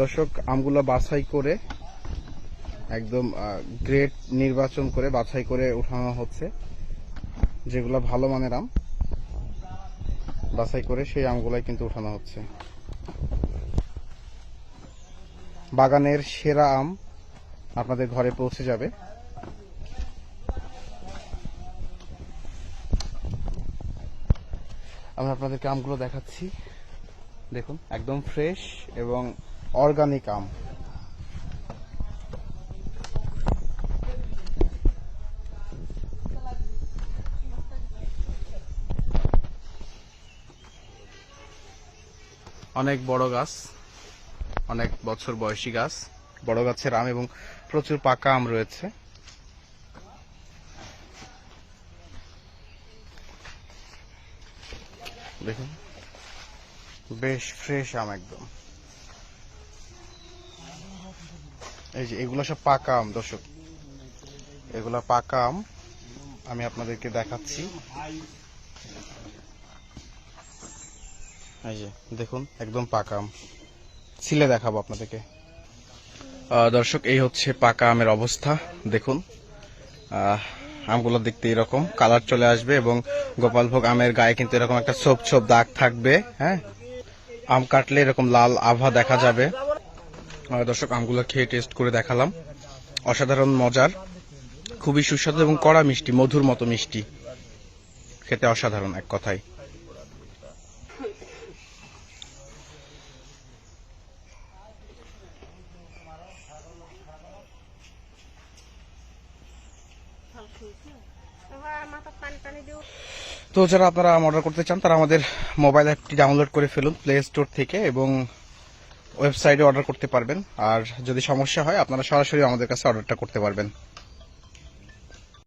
দর্শক, আমগুলো বাছাই করে একদম গ্রেড নির্বাচন করে বাছাই করে উঠানো হচ্ছে। যেগুলো ভালো মানের আম বাছাই করে সেই আমগুলাই কিন্তু উঠানো হচ্ছে। বাগানের সেরা আম আপনাদের ঘরে পৌঁছে যাবে। আমি আপনাদেরকে আমগুলো দেখাচ্ছি, দেখুন একদম ফ্রেশ এবং অর্গানিক আম। অনেক বড় গাছ, অনেক বছর বয়সী গাছ, বড় গাছের আম এবং প্রচুর পাকা আম রয়েছে। দেখুন বেশ ফ্রেশ আম একদম। এই যে এগুলো সব পাকা আম দর্শক, এগুলা পাকা আম আমি আপনাদেরকে দেখাচ্ছি। এই যে দেখুন একদম পাকা আম, ছিলে দেখাবো আপনাদেরকে। দর্শক, এই হচ্ছে পাকা আমের অবস্থা। দেখুন আমগুলো দেখতে এরকম কালার চলে আসবে এবং গোপালভোগ আমের গায়ে কিন্তু এরকম একটা ছোপ ছোপ দাগ থাকবে। হ্যাঁ, আম কাটলে এরকম লাল আভা দেখা যাবে। দর্শক, আমগুলো খেয়ে টেস্ট করে দেখালাম, অসাধারণ মজার, খুবই সুস্বাদু এবং কড়া মিষ্টি, মধুর মতো মিষ্টি, খেতে অসাধারণ এক কথায়। তো যারা আপনারা আম অর্ডার করতে চান তারা আমাদের মোবাইল অ্যাপটি ডাউনলোড করে ফেলুন প্লে স্টোর থেকে এবং ওয়েবসাইটে অর্ডার করতে পারবেন। আর যদি সমস্যা হয় আপনারা সরাসরি আমাদের কাছে অর্ডারটা করতে পারবেন।